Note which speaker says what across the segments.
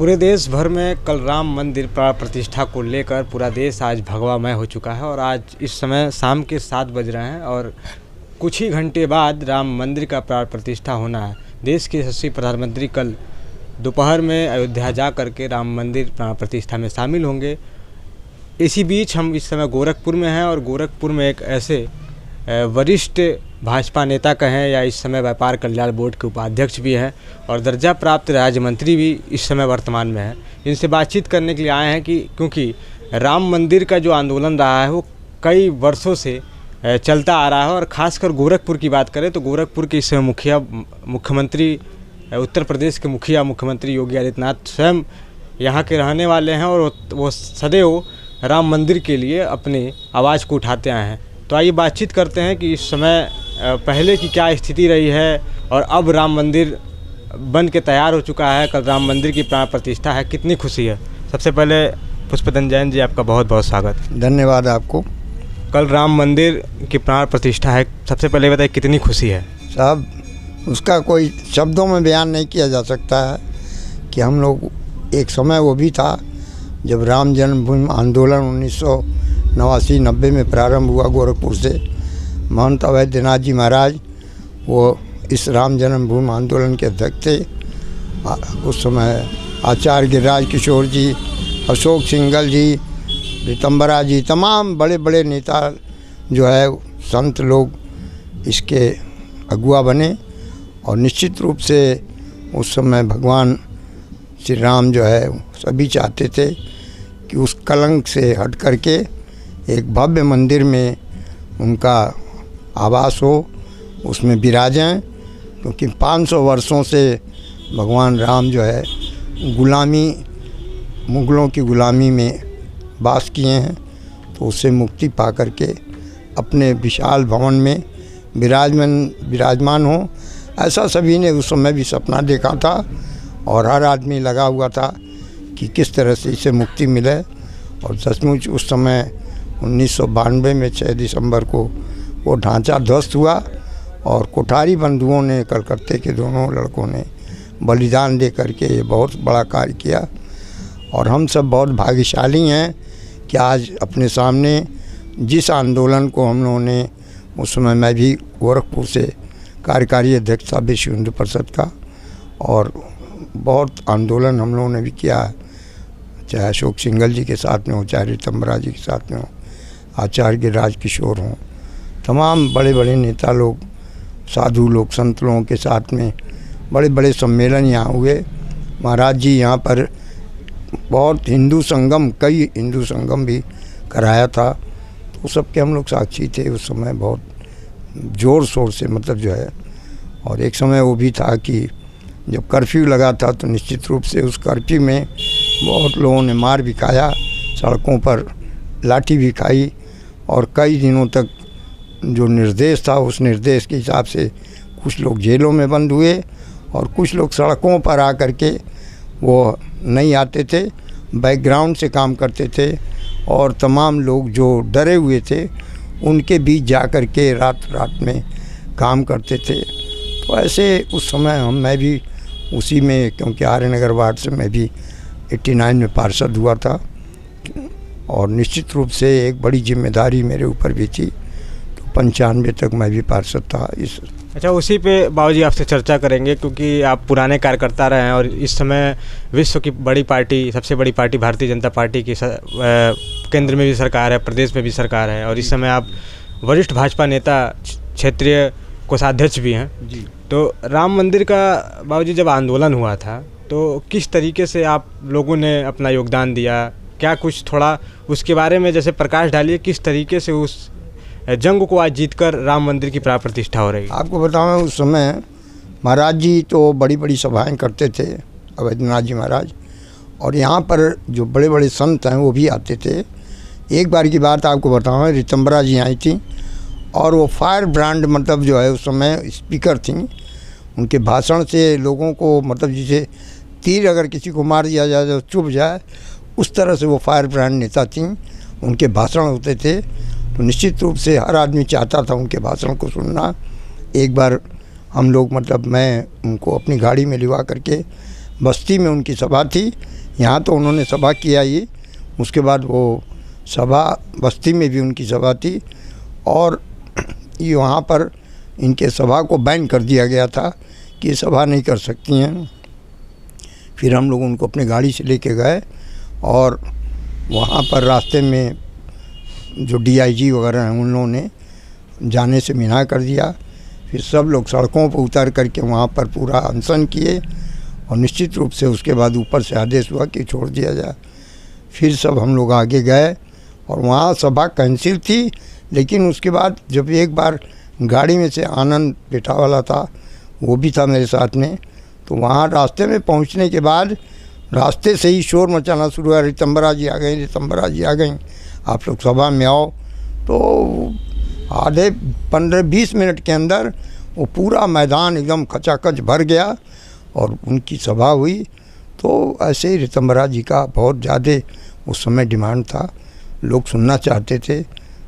Speaker 1: पूरे देश भर में कल राम मंदिर प्राण प्रतिष्ठा को लेकर पूरा देश आज भगवामय हो चुका है और आज इस समय शाम के 7 बज रहे हैं और कुछ ही घंटे बाद राम मंदिर का प्राण प्रतिष्ठा होना है। देश के यशस्वी प्रधानमंत्री कल दोपहर में अयोध्या जा करके राम मंदिर प्राण प्रतिष्ठा में शामिल होंगे। इसी बीच हम इस समय गोरखपुर में हैं और गोरखपुर में एक ऐसे वरिष्ठ भाजपा नेता कहें या इस समय व्यापार कल्याण बोर्ड के उपाध्यक्ष भी हैं और दर्जा प्राप्त राज्य मंत्री भी इस समय वर्तमान में हैं। इनसे बातचीत करने के लिए आए हैं कि क्योंकि राम मंदिर का जो आंदोलन रहा है वो कई वर्षों से चलता आ रहा है और ख़ासकर गोरखपुर की बात करें तो गोरखपुर के इस समय मुख्यमंत्री उत्तर प्रदेश के मुख्यमंत्री योगी आदित्यनाथ स्वयं यहाँ के रहने वाले हैं और वो सदैव राम मंदिर के लिए अपनी आवाज़ को उठाते आए हैं। तो आइए बातचीत करते हैं कि इस समय पहले की क्या स्थिति रही है और अब राम मंदिर बन के तैयार हो चुका है। कल राम मंदिर की प्राण प्रतिष्ठा है, कितनी खुशी है। सबसे पहले पुष्पदन जैन जी, आपका बहुत बहुत स्वागत।
Speaker 2: धन्यवाद आपको।
Speaker 1: कल राम मंदिर की प्राण प्रतिष्ठा है, सबसे पहले बताइए कितनी खुशी है। साहब,
Speaker 2: उसका कोई शब्दों में बयान नहीं किया जा सकता है कि हम लोग एक समय वो भी था जब राम जन्मभूमि आंदोलन 1989-90 में प्रारंभ हुआ गोरखपुर से। महंत अवैधनाथ जी महाराज वो इस राम जन्मभूमि आंदोलन के अध्यक्ष थे। उस समय आचार्य गिरिराज किशोर जी, अशोक सिंघल जी, रितंबरा जी, तमाम बड़े बड़े नेता जो है संत लोग इसके अगुआ बने और निश्चित रूप से उस समय भगवान श्री राम जो है सभी चाहते थे कि उस कलंक से हट करके एक भव्य मंदिर में उनका आवास हो, उसमें विराजें, क्योंकि 500 वर्षों से भगवान राम जो है मुग़लों की गुलामी में वास किए हैं, तो उससे मुक्ति पा करके अपने विशाल भवन में विराजमान हो। ऐसा सभी ने उस समय भी सपना देखा था और हर आदमी लगा हुआ था कि किस तरह से इसे मुक्ति मिले। और सचमुच उस समय 1992 में 6 दिसंबर को वो ढांचा ध्वस्त हुआ और कोठारी बंधुओं ने, कलकत्ते के दोनों लड़कों ने बलिदान दे करके ये बहुत बड़ा कार्य किया। और हम सब बहुत भाग्यशाली हैं कि आज अपने सामने जिस आंदोलन को हम लोगों ने, उस समय मैं भी गोरखपुर से कार्यकारी अध्यक्ष था विश्व हिंदू परिषद का, और बहुत आंदोलन हम लोगों ने भी किया, चाहे अशोक सिंघल जी के साथ में हो, चाहे रितंबरा जी के साथ में हो, आचार्य गिरिराज किशोर हों, तमाम बड़े बड़े नेता लोग, साधु लोग, संत लोगों के साथ में बड़े बड़े सम्मेलन यहाँ हुए। महाराज जी यहाँ पर बहुत कई हिंदू संगम भी कराया था, तो सबके हम लोग साक्षी थे। उस समय बहुत ज़ोर शोर से मतलब जो है, और एक समय वो भी था कि जब कर्फ्यू लगा था तो निश्चित रूप से उस कर्फ्यू में बहुत लोगों ने मार भी खाया, सड़कों पर लाठी भी खाई, और कई दिनों तक जो निर्देश था उस निर्देश के हिसाब से कुछ लोग जेलों में बंद हुए और कुछ लोग सड़कों पर आ कर के वो नहीं आते थे, बैकग्राउंड से काम करते थे, और तमाम लोग जो डरे हुए थे उनके बीच जा कर के रात में काम करते थे। तो ऐसे उस समय मैं भी उसी में, क्योंकि आर्यनगर वार्ड से मैं भी 89 में पार्षद हुआ था, और निश्चित रूप से एक बड़ी जिम्मेदारी मेरे ऊपर भी थी, तो 95 तक मैं भी पार्षद था।
Speaker 1: अच्छा, उसी पे बाबूजी आपसे चर्चा करेंगे क्योंकि आप पुराने कार्यकर्ता रहे हैं और इस समय विश्व की बड़ी पार्टी, सबसे बड़ी पार्टी भारतीय जनता पार्टी की केंद्र में भी सरकार है, प्रदेश में भी सरकार है, और इस समय आप वरिष्ठ भाजपा नेता, क्षेत्रीय कोषाध्यक्ष भी हैं जी। तो राम मंदिर का बाबूजी जब आंदोलन हुआ था तो किस तरीके से आप लोगों ने अपना योगदान दिया, क्या कुछ थोड़ा उसके बारे में जैसे प्रकाश डालिए, किस तरीके से उस जंग को आज जीतकर राम मंदिर की प्राण प्रतिष्ठा हो रही है।
Speaker 2: आपको बताऊं, उस समय महाराज जी तो बड़ी बड़ी सभाएं करते थे, अवैधनाथ जी महाराज, और यहाँ पर जो बड़े बड़े संत हैं वो भी आते थे। एक बार की बात आपको बताऊं, रितंबरा जी आई थी और वो फायर ब्रांड मतलब जो है उस समय स्पीकर थी, उनके भाषण से लोगों को मतलब जैसे तीर अगर किसी को मार दिया जाए तो चुभ जाए, उस तरह से वो फायर ब्रांड नेता थी, उनके भाषण होते थे। तो निश्चित रूप से हर आदमी चाहता था उनके भाषण को सुनना। एक बार हम लोग मतलब मैं उनको अपनी गाड़ी में लिवा करके बस्ती में उनकी सभा थी, यहाँ तो उन्होंने सभा किया ही, उसके बाद वो सभा बस्ती में भी उनकी सभा थी और ये वहाँ पर इनके सभा को बैन कर दिया गया था कि ये सभा नहीं कर सकती हैं। फिर हम लोग उनको अपने गाड़ी से लेके गए और वहाँ पर रास्ते में जो DIG वगैरह हैं उन्होंने जाने से मना कर दिया। फिर सब लोग सड़कों पर उतर करके वहाँ पर पूरा अनशन किए और निश्चित रूप से उसके बाद ऊपर से आदेश हुआ कि छोड़ दिया जाए। फिर सब हम लोग आगे गए और वहाँ सभा कैंसिल थी, लेकिन उसके बाद जब एक बार गाड़ी में से आनंद बेटा वाला था, वो भी था मेरे साथ में, तो वहाँ रास्ते में पहुँचने के बाद रास्ते से ही शोर मचाना शुरू हुआ, रितंबरा जी आ गई, रितंबरा जी आ गई, आप लोग सभा में आओ। तो आधे 15-20 मिनट के अंदर वो पूरा मैदान एकदम खचाखच भर गया और उनकी सभा हुई। तो ऐसे ही रितंबरा जी का बहुत ज़्यादा उस समय डिमांड था, लोग सुनना चाहते थे।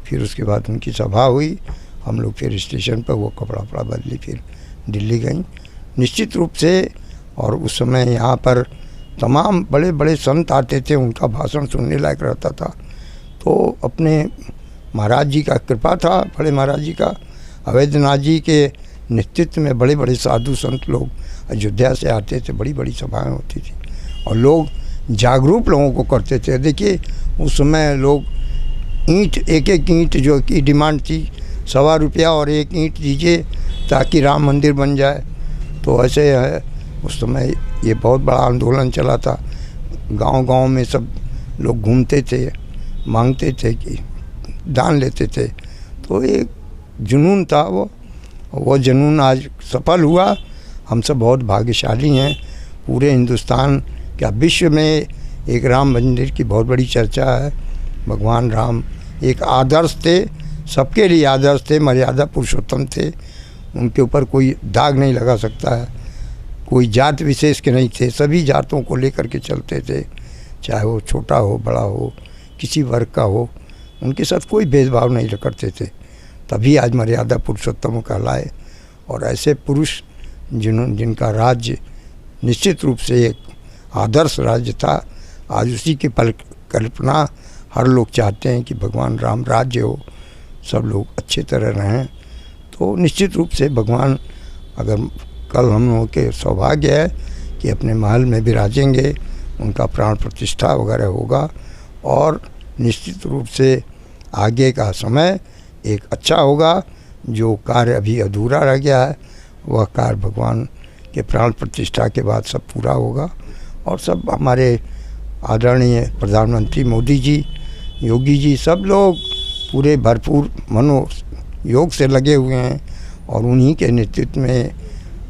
Speaker 2: फिर उसके बाद उनकी सभा हुई, हम लोग फिर स्टेशन पर वो कपड़ा वपड़ा बदली फिर दिल्ली गई निश्चित रूप से। और उस समय यहाँ पर तमाम बड़े बड़े संत आते थे, उनका भाषण सुनने लायक रहता था। तो अपने महाराज जी का कृपा था, बड़े महाराज जी का, अवैधनाथ जी के नेतृत्व में बड़े बड़े साधु संत लोग अयोध्या से आते थे, बड़ी बड़ी सभाएं होती थी और लोग जागरूक लोगों को करते थे। देखिए उस समय लोग ईंट, एक एक ईंट जो की डिमांड थी, ₹1.25 और एक ईंट दीजिए ताकि राम मंदिर बन जाए। तो ऐसे है उस समय ये बहुत बड़ा आंदोलन चला था, गांव-गांव में सब लोग घूमते थे, मांगते थे कि दान लेते थे। तो एक जुनून था वो जुनून आज सफल हुआ। हम सब बहुत भाग्यशाली हैं। पूरे हिंदुस्तान क्या विश्व में एक राम मंदिर की बहुत बड़ी चर्चा है। भगवान राम एक आदर्श थे, सबके लिए आदर्श थे, मर्यादा पुरुषोत्तम थे, उनके ऊपर कोई दाग नहीं लगा सकता है। कोई जात विशेष के नहीं थे, सभी जातों को लेकर के चलते थे, चाहे वो छोटा हो बड़ा हो, किसी वर्ग का हो, उनके साथ कोई भेदभाव नहीं करते थे। तभी आज मर्यादा पुरुषोत्तम कहलाए। और ऐसे पुरुष जिनका राज्य निश्चित रूप से एक आदर्श राज्य था, आज उसी की कल्पना हर लोग चाहते हैं कि भगवान राम राज्य हो, सब लोग अच्छे तरह रहें। तो निश्चित रूप से भगवान, अगर कल हम लोगों के सौभाग्य है कि अपने महल में विराजेंगे, उनका प्राण प्रतिष्ठा वगैरह होगा और निश्चित रूप से आगे का समय एक अच्छा होगा। जो कार्य अभी अधूरा रह गया है वह कार्य भगवान के प्राण प्रतिष्ठा के बाद सब पूरा होगा। और सब हमारे आदरणीय प्रधानमंत्री मोदी जी, योगी जी, सब लोग पूरे भरपूर मनोयोग से लगे हुए हैं और उन्हीं के नेतृत्व में,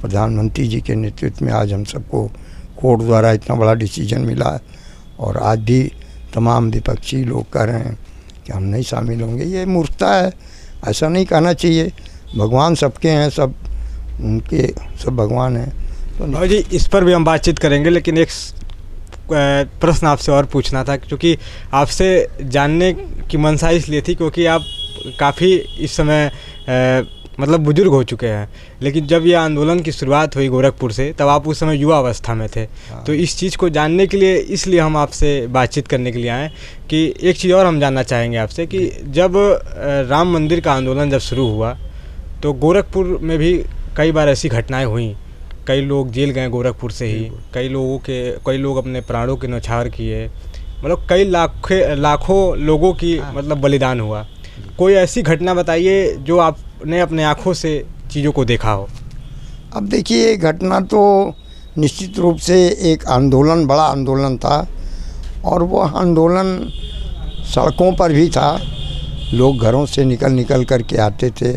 Speaker 2: प्रधानमंत्री जी के नेतृत्व में आज हम सबको कोर्ट द्वारा इतना बड़ा डिसीजन मिला है। और आज भी तमाम विपक्षी लोग कह रहे हैं कि हम नहीं शामिल होंगे। ये मूर्खता है, ऐसा नहीं कहना चाहिए। भगवान सबके हैं, सब उनके सब भगवान हैं।
Speaker 1: तो जी इस पर भी हम बातचीत करेंगे, लेकिन एक प्रश्न आपसे और पूछना था, क्योंकि आपसे जानने की मंशा इसलिए थी क्योंकि आप काफ़ी इस समय मतलब बुजुर्ग हो चुके हैं, लेकिन जब ये आंदोलन की शुरुआत हुई गोरखपुर से, तब आप उस समय युवा अवस्था में थे। तो इस चीज़ को जानने के लिए इसलिए हम आपसे बातचीत करने के लिए आए कि एक चीज़ और हम जानना चाहेंगे आपसे कि जब राम मंदिर का आंदोलन जब शुरू हुआ तो गोरखपुर में भी कई बार ऐसी घटनाएं हुई, कई लोग जेल गए गोरखपुर से ही, कई लोग अपने प्राणों के न्यौछावर किए, मतलब कई लाखों लोगों की मतलब बलिदान हुआ। कोई ऐसी घटना बताइए जो आपने अपने आँखों से चीज़ों को देखा हो।
Speaker 2: अब देखिए, घटना तो निश्चित रूप से एक आंदोलन, बड़ा आंदोलन था और वह आंदोलन सड़कों पर भी था। लोग घरों से निकल कर के आते थे।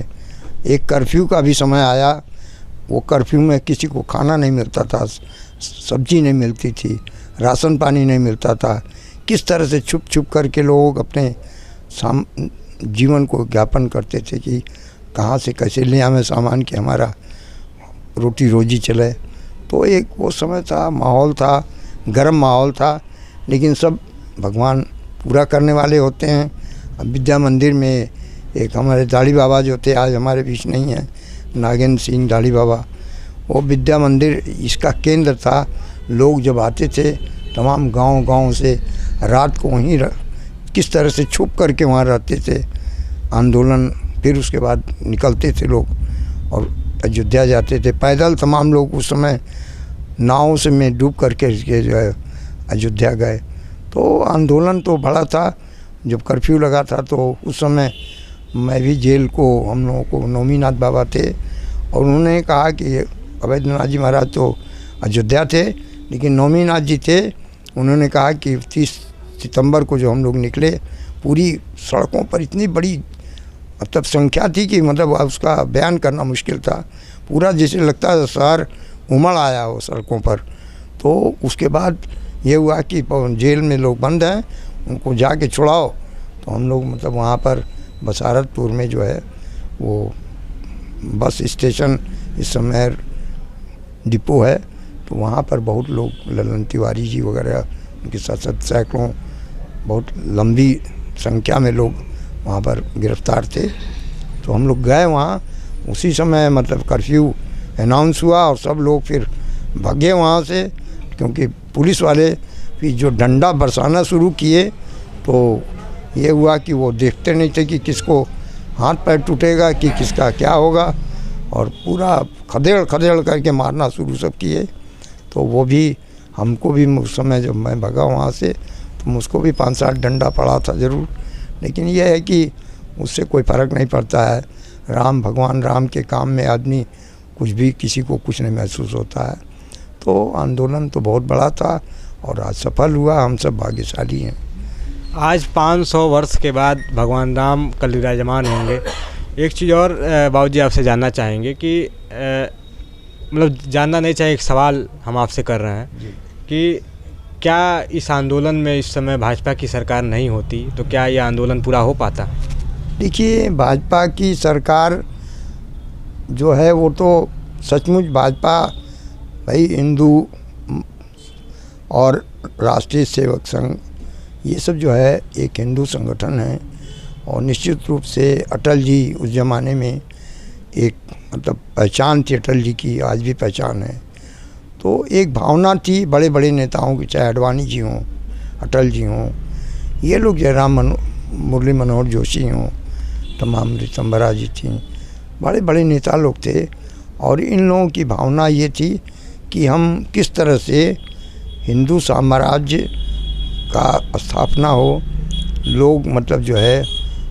Speaker 2: एक कर्फ्यू का भी समय आया, वो कर्फ्यू में किसी को खाना नहीं मिलता था, सब्जी नहीं मिलती थी, राशन पानी नहीं मिलता था। किस तरह से छुप छुप करके लोग अपने जीवन को ज्ञापन करते थे कि कहाँ से कैसे ले आवें सामान कि हमारा रोटी रोजी चले। तो एक वो समय था, माहौल था, गर्म माहौल था, लेकिन सब भगवान पूरा करने वाले होते हैं। अब विद्या मंदिर में एक हमारे दाढ़ी बाबा जो थे, आज हमारे बीच नहीं हैं, नागेंद्र सिंह दाढ़ी बाबा, वो विद्या मंदिर इसका केंद्र था। लोग जब आते थे तमाम गांव से रात को वहीं किस तरह से छुप करके वहाँ रहते थे आंदोलन। फिर उसके बाद निकलते थे लोग और अयोध्या जाते थे पैदल। तमाम लोग उस समय नाव से में डूब करके जो है अयोध्या गए। तो आंदोलन तो बड़ा था। जब कर्फ्यू लगा था तो उस समय मैं भी जेल को, हम लोगों को नौमीनाथ बाबा थे और उन्होंने कहा कि अवैधनाथ जी महाराज तो अयोध्या थे लेकिन नौमीनाथ जी थे। उन्होंने कहा कि 30 सितंबर को जो हम लोग निकले, पूरी सड़कों पर इतनी बड़ी मतलब संख्या थी कि मतलब उसका बयान करना मुश्किल था। पूरा जैसे लगता है शहर उमड़ आया हो सड़कों पर। तो उसके बाद ये हुआ कि जेल में लोग बंद हैं, उनको जाके छुड़ाओ। तो हम लोग मतलब वहाँ पर बसारतपुर में जो है वो बस स्टेशन इस समय डिपो है, तो वहाँ पर बहुत लोग, ललन तिवारी जी वगैरह, उनके साथ साथ सैकड़ों बहुत लंबी संख्या में लोग वहाँ पर गिरफ्तार थे। तो हम लोग गए वहाँ, उसी समय मतलब कर्फ्यू अनाउंस हुआ और सब लोग फिर भागे वहाँ से, क्योंकि पुलिस वाले फिर जो डंडा बरसाना शुरू किए। तो ये हुआ कि वो देखते नहीं थे कि किसको हाथ पैर टूटेगा कि किसका क्या होगा, और पूरा खदेड़ खदेड़ करके मारना शुरू सब किए। तो वो भी हमको भी उस समय जब मैं भगा वहाँ से तो मुझको भी 5-7 डंडा पड़ा था ज़रूर, लेकिन यह है कि उससे कोई फ़र्क नहीं पड़ता है। राम, भगवान राम के काम में आदमी कुछ भी, किसी को कुछ नहीं महसूस होता है। तो आंदोलन तो बहुत बड़ा था और आज सफल हुआ, हम सब भाग्यशाली हैं।
Speaker 1: आज 500 वर्ष के बाद भगवान राम कल विराजमान होंगे। एक चीज़ और बाबूजी आपसे जानना चाहेंगे कि मतलब जानना नहीं चाहिए, एक सवाल हम आपसे कर रहे हैं कि क्या इस आंदोलन में इस समय भाजपा की सरकार नहीं होती तो क्या ये आंदोलन पूरा हो पाता?
Speaker 2: देखिए, भाजपा की सरकार जो है वो तो सचमुच भाजपा भाई हिंदू और राष्ट्रीय सेवक संघ, ये सब जो है एक हिंदू संगठन है। और निश्चित रूप से अटल जी उस ज़माने में एक मतलब पहचान थी, अटल जी की आज भी पहचान है। तो एक भावना थी बड़े बड़े नेताओं की, चाहे अडवाणी जी हों, अटल जी हों, ये लोग जयराम मुरली मनोहर जोशी हों, तमाम ऋतंबरा जी थी, बड़े बड़े नेता लोग थे। और इन लोगों की भावना ये थी कि हम किस तरह से हिंदू साम्राज्य का स्थापना हो, लोग मतलब जो है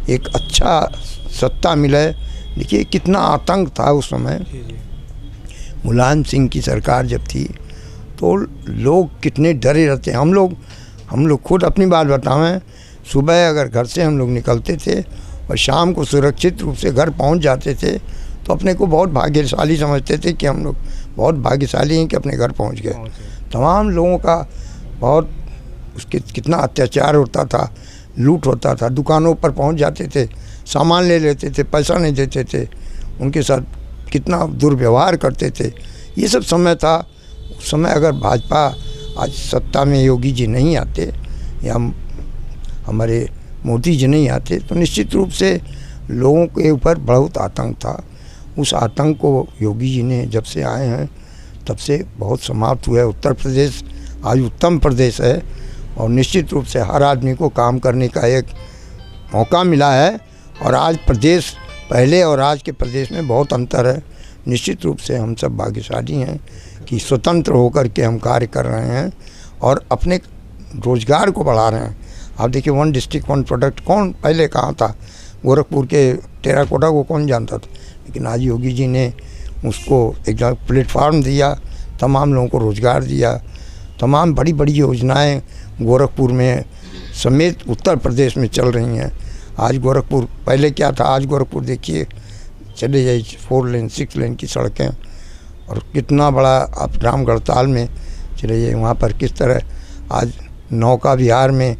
Speaker 2: एक अच्छा सत्ता मिले। देखिए कितना आतंक था उस समय, मुलायम सिंह की सरकार जब थी तो लोग कितने डरे रहते। हम लोग खुद अपनी बात बतावें, सुबह अगर घर से हम लोग निकलते थे और शाम को सुरक्षित रूप से घर पहुंच जाते थे तो अपने को बहुत भाग्यशाली समझते थे कि हम लोग बहुत भाग्यशाली हैं कि अपने घर पहुंच गए। तमाम लोगों का बहुत उसके कितना अत्याचार होता था, लूट होता था, दुकानों पर पहुंच जाते थे, सामान ले लेते थे, पैसा नहीं देते थे, उनके साथ कितना दुर्व्यवहार करते थे। ये सब समय था। उस समय अगर भाजपा आज सत्ता में योगी जी नहीं आते या हमारे मोदी जी नहीं आते तो निश्चित रूप से लोगों के ऊपर बहुत आतंक था। उस आतंक को योगी जी ने जब से आए हैं तब से बहुत समाप्त हुआ है। उत्तर प्रदेश आज उत्तम प्रदेश है और निश्चित रूप से हर आदमी को काम करने का एक मौका मिला है। और आज प्रदेश पहले और आज के प्रदेश में बहुत अंतर है। निश्चित रूप से हम सब भाग्यशाली हैं कि स्वतंत्र होकर के हम कार्य कर रहे हैं और अपने रोज़गार को बढ़ा रहे हैं। आप देखिए, 1 डिस्ट्रिक्ट 1 प्रोडक्ट कौन पहले कहाँ था? गोरखपुर के टेराकोटा को कौन जानता था? लेकिन आज योगी जी ने उसको एक प्लेटफार्म दिया, तमाम लोगों को रोज़गार दिया, तमाम बड़ी बड़ी योजनाएं गोरखपुर में समेत उत्तर प्रदेश में चल रही हैं। आज गोरखपुर पहले क्या था, आज गोरखपुर देखिए, चले जाइए 4 लेन 6 लेन की सड़कें, और कितना बड़ा आप रामगढ़ ताल में चले जाइए, वहाँ पर किस तरह आज नौका विहार में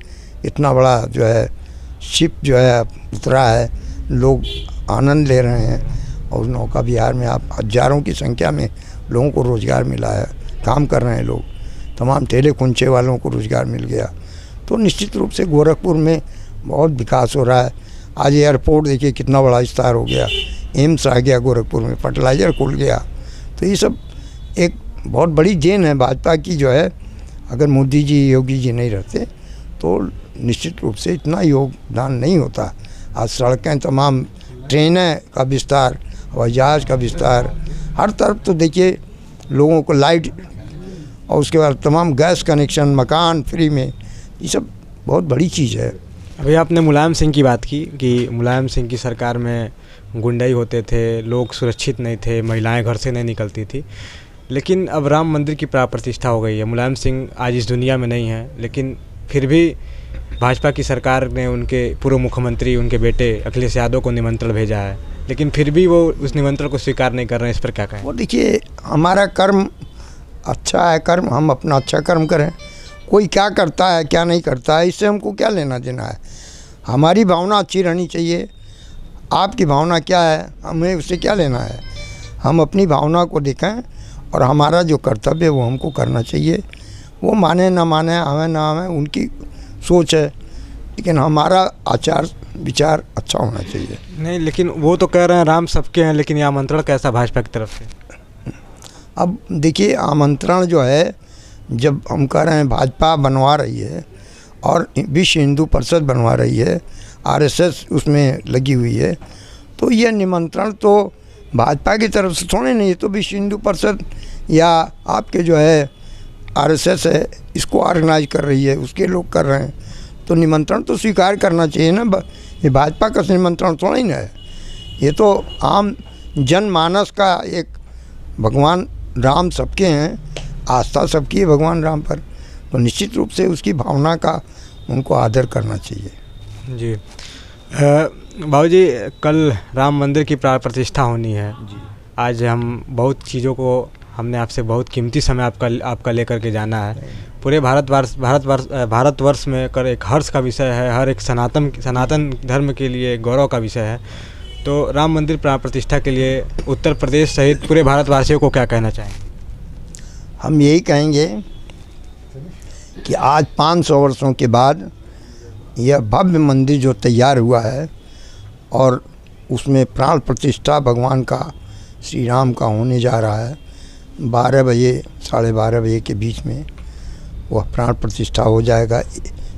Speaker 2: इतना बड़ा जो है शिप जो है उतरा है, लोग आनंद ले रहे हैं। और नौका विहार में आप हज़ारों की संख्या में लोगों को रोज़गार मिला है, काम कर रहे हैं लोग, तमाम ठेले कुंचे वालों को रोज़गार मिल गया। तो निश्चित रूप से गोरखपुर में बहुत विकास हो रहा है। आज एयरपोर्ट देखिए कितना बड़ा विस्तार हो गया, एम्स आ गया गोरखपुर में, फर्टिलाइज़र खुल गया। तो ये सब एक बहुत बड़ी देन है भाजपा की जो है अगर मोदी जी योगी जी नहीं रहते तो निश्चित रूप से इतना योगदान नहीं होता। आज सड़कें तमाम, ट्रेनें का विस्तार, हवाई जहाज़ का विस्तार, हर तरफ तो देखिए लोगों को लाइट, और उसके बाद तमाम गैस कनेक्शन, मकान फ्री में, ये सब बहुत बड़ी चीज़ है।
Speaker 1: अभी आपने मुलायम सिंह की बात की कि मुलायम सिंह की सरकार में गुंडई होते थे, लोग सुरक्षित नहीं थे, महिलाएं घर से नहीं निकलती थी, लेकिन अब राम मंदिर की प्राण प्रतिष्ठा हो गई है। मुलायम सिंह आज इस दुनिया में नहीं है, लेकिन फिर भी भाजपा की सरकार ने उनके पूर्व मुख्यमंत्री, उनके बेटे अखिलेश यादव को निमंत्रण भेजा है, लेकिन फिर भी वो उस निमंत्रण को स्वीकार नहीं कर रहे हैं। इस पर क्या कहें?
Speaker 2: वो देखिए, हमारा कर्म अच्छा है, कर्म हम अपना अच्छा कर्म करें। कोई क्या करता है क्या नहीं करता है, इससे हमको क्या लेना देना है। हमारी भावना अच्छी रहनी चाहिए। आपकी भावना क्या है, हमें उससे क्या लेना है। हम अपनी भावना को देखें और हमारा जो कर्तव्य है वो हमको करना चाहिए। वो माने ना माने, हमें ना हमें, उनकी सोच है, लेकिन हमारा आचार विचार अच्छा होना चाहिए।
Speaker 1: नहीं, लेकिन वो तो कह रहे हैं राम सबके हैं, लेकिन ये आमंत्रण कैसा भाजपा की तरफ से?
Speaker 2: अब देखिए, आमंत्रण जो है, जब हम कह रहे हैं भाजपा बनवा रही है और विश्व हिंदू परिषद बनवा रही है, आरएसएस उसमें लगी हुई है, तो यह निमंत्रण तो भाजपा की तरफ से थोड़े नहीं है, तो विश्व हिंदू परिषद या आपके जो है आरएसएस है, इसको ऑर्गेनाइज कर रही है, उसके लोग कर रहे हैं, तो निमंत्रण तो स्वीकार करना चाहिए ना। ये भाजपा का निमंत्रण थोड़ा ही ना है, ये तो आम जनमानस का एक, भगवान राम सबके हैं, आस्था सबकी है भगवान राम पर, तो निश्चित रूप से उसकी भावना का उनको आदर करना चाहिए।
Speaker 1: जी बाबूजी, कल राम मंदिर की प्राण प्रतिष्ठा होनी है जी। आज हम बहुत चीज़ों को, हमने आपसे बहुत कीमती समय आपका लेकर के जाना है। पूरे भारतवर्ष में कर एक हर्ष का विषय है, हर एक सनातन धर्म के लिए गौरव का विषय है। तो राम मंदिर प्राण प्रतिष्ठा के लिए उत्तर प्रदेश सहित पूरे भारतवासियों को क्या कहना चाहेंगे?
Speaker 2: हम यही कहेंगे कि आज 500 वर्षों के बाद यह भव्य मंदिर जो तैयार हुआ है और उसमें प्राण प्रतिष्ठा भगवान का, श्री राम का होने जा रहा है, 12 बजे 12:30 बजे के बीच में वह प्राण प्रतिष्ठा हो जाएगा।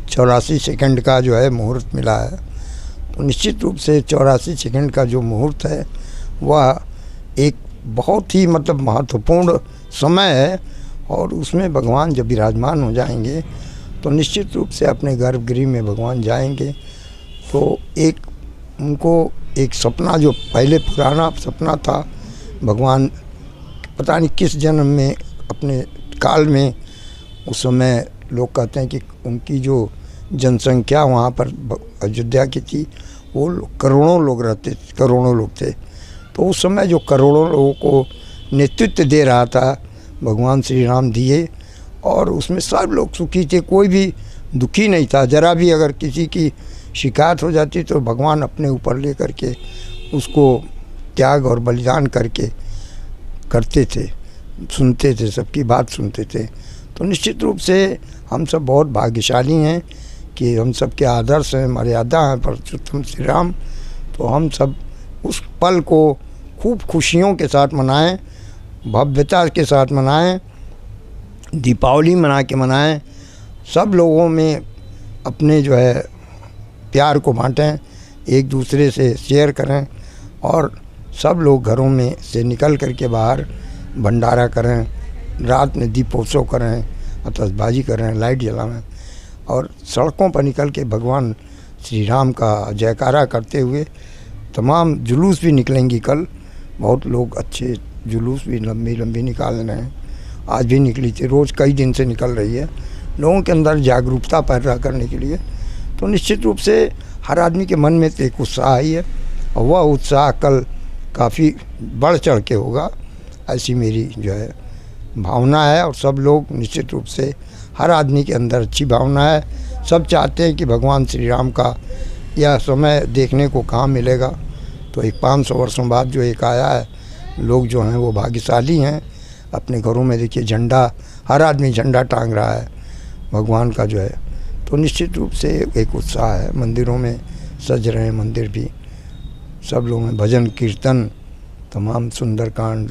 Speaker 2: 84 सेकंड का जो है मुहूर्त मिला है, तो निश्चित रूप से 84 सेकंड का जो मुहूर्त है वह एक बहुत ही मतलब महत्वपूर्ण समय है, और उसमें भगवान जब विराजमान हो जाएंगे तो निश्चित रूप से अपने गर्भगृह में भगवान जाएंगे। तो एक उनको एक सपना, जो पहले पुराना सपना था, भगवान पता नहीं किस जन्म में, अपने काल में, उस समय लोग कहते हैं कि उनकी जो जनसंख्या वहाँ पर अयोध्या की थी, वो करोड़ों लोग रहते थे, करोड़ों लोग थे। तो उस समय जो करोड़ों लोगों को नेतृत्व दे रहा था भगवान श्री राम दिए, और उसमें सब लोग सुखी थे, कोई भी दुखी नहीं था। ज़रा भी अगर किसी की शिकायत हो जाती तो भगवान अपने ऊपर ले करके उसको त्याग और बलिदान करके करते थे, सुनते थे, सबकी बात सुनते थे। तो निश्चित रूप से हम सब बहुत भाग्यशाली हैं कि हम सब के आदर्श हैं, मर्यादा हैं परषोत्तम श्री राम। तो हम सब उस पल को खूब खुशियों के साथ मनाएं, भव्यता के साथ मनाएं, दीपावली मना के मनाएं, सब लोगों में अपने जो है प्यार को बांटें, एक दूसरे से शेयर करें, और सब लोग घरों में से निकल कर के बाहर भंडारा करें, रात में दीपोत्सव करें, आतिशबाजी करें, लाइट जलाएं, और सड़कों पर निकल के भगवान श्री राम का जयकारा करते हुए तमाम जुलूस भी निकलेंगी। कल बहुत लोग अच्छे जुलूस भी लंबी निकाल रहे हैं, आज भी निकली थी, रोज़ कई दिन से निकल रही है, लोगों के अंदर जागरूकता पैदा करने के लिए। तो निश्चित रूप से हर आदमी के मन में तो एक उत्साह ही है, और वह उत्साह कल काफ़ी बढ़ चढ़ के होगा, ऐसी मेरी जो है भावना है। और सब लोग निश्चित रूप से, हर आदमी के अंदर अच्छी भावना है, सब चाहते हैं कि भगवान श्री राम का यह समय देखने को कहाँ मिलेगा। तो एक 500 वर्षों बाद जो एक आया है, लोग जो हैं वो भाग्यशाली हैं। अपने घरों में देखिए झंडा, हर आदमी झंडा टांग रहा है भगवान का जो है। तो निश्चित रूप से एक उत्साह है, मंदिरों में सज रहे हैं मंदिर भी, सब लोग हैं, भजन कीर्तन, तमाम सुंदरकांड,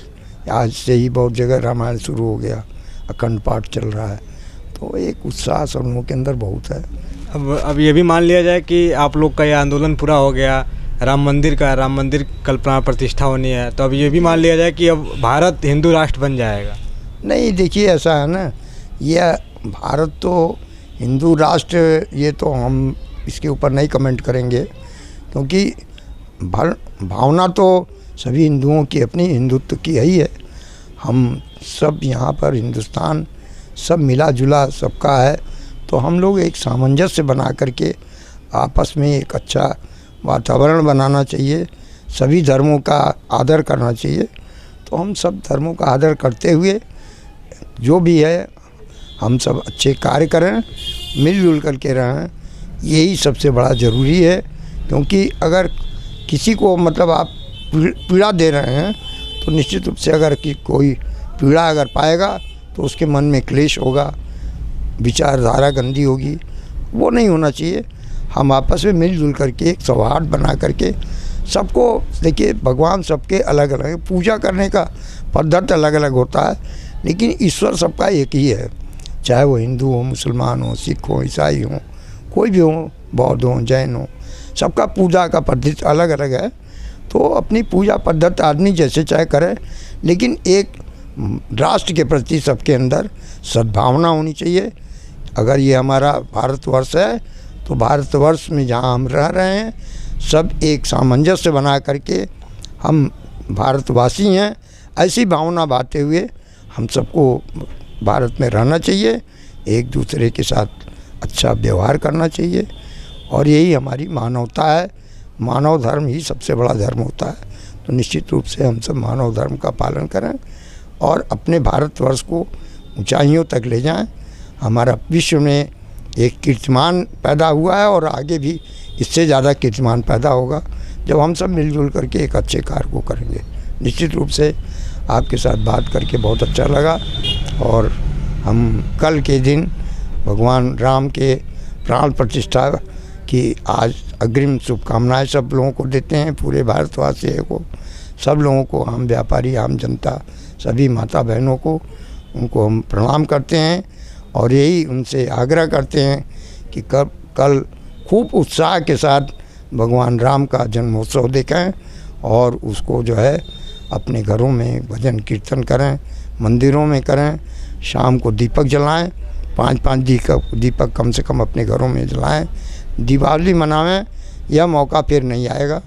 Speaker 2: आज से ही बहुत जगह रामायण शुरू हो गया, अखंड पाठ चल रहा है। तो एक उत्साह सब लोगों के अंदर बहुत है।
Speaker 1: अब ये भी मान लिया जाए कि आप लोग का ये आंदोलन पूरा हो गया, राम मंदिर कल प्राण प्रतिष्ठा होनी है, तो अब ये भी मान लिया जाए कि अब भारत हिंदू राष्ट्र बन जाएगा।
Speaker 2: नहीं, देखिए ऐसा है ना, यह भारत तो हिंदू राष्ट्र, ये तो हम इसके ऊपर नहीं कमेंट करेंगे, क्योंकि भावना तो सभी हिंदुओं की अपनी हिंदुत्व की ही है। हम सब यहाँ पर हिंदुस्तान सब मिला जुला सबका है, तो हम लोग एक सामंजस्य बना करके आपस में एक अच्छा वातावरण बनाना चाहिए, सभी धर्मों का आदर करना चाहिए। तो हम सब धर्मों का आदर करते हुए जो भी है हम सब अच्छे कार्य करें, मिलजुल करके रहें, यही सबसे बड़ा ज़रूरी है। क्योंकि अगर किसी को मतलब आप पीड़ा दे रहे हैं तो निश्चित रूप से अगर कोई पीड़ा अगर पाएगा तो उसके मन में क्लेश होगा, विचारधारा गंदी होगी, वो नहीं होना चाहिए। हम आपस में मिलजुल करके एक सौहार्द बना करके सबको, देखिए भगवान सबके अलग अलग है, पूजा करने का पद्धति अलग अलग होता है, लेकिन ईश्वर सबका एक ही है। चाहे वो हिंदू हो, मुसलमान हो, सिख हो, ईसाई हो, कोई भी हो, बौद्ध हो, जैन हो, सबका पूजा का पद्धति अलग अलग है। तो अपनी पूजा पद्धति आदमी जैसे चाहे करे, लेकिन एक राष्ट्र के प्रति सबके अंदर सद्भावना होनी चाहिए। अगर ये हमारा भारतवर्ष है तो भारतवर्ष में जहाँ हम रह रहे हैं सब एक सामंजस्य बना करके हम भारतवासी हैं, ऐसी भावना बांटते हुए हम सबको भारत में रहना चाहिए, एक दूसरे के साथ अच्छा व्यवहार करना चाहिए, और यही हमारी मानवता है। मानव धर्म ही सबसे बड़ा धर्म होता है। तो निश्चित रूप से हम सब मानव धर्म का पालन करें और अपने भारतवर्ष को ऊंचाइयों तक ले जाएं। हमारा विश्व में एक कीर्तिमान पैदा हुआ है और आगे भी इससे ज़्यादा कीर्तिमान पैदा होगा जब हम सब मिलजुल करके एक अच्छे कार्य को करेंगे। निश्चित रूप से आपके साथ बात करके बहुत अच्छा लगा, और हम कल के दिन भगवान राम के प्राण प्रतिष्ठा की आज अग्रिम शुभकामनाएं सब लोगों को देते हैं, पूरे भारतवासियों को, सब लोगों को, आम व्यापारी, आम जनता, सभी माता बहनों को, उनको हम प्रणाम करते हैं और यही उनसे आग्रह करते हैं कि कल खूब उत्साह के साथ भगवान राम का जन्मोत्सव देखें और उसको जो है अपने घरों में भजन कीर्तन करें, मंदिरों में करें, शाम को दीपक जलाएं, 5-5 दीपक कम से कम अपने घरों में जलाएं, दिवाली मनावें। यह मौका फिर नहीं आएगा,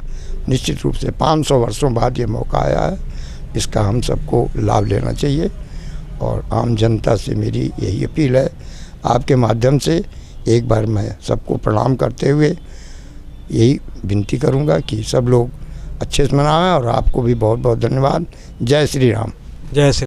Speaker 2: निश्चित रूप से 500 वर्षों बाद ये मौका आया है, इसका हम सबको लाभ लेना चाहिए। और आम जनता से मेरी यही अपील है, आपके माध्यम से एक बार मैं सबको प्रणाम करते हुए यही विनती करूंगा कि सब लोग अच्छे से मनाएं, और आपको भी बहुत बहुत धन्यवाद। जय श्री राम।
Speaker 1: जय श्री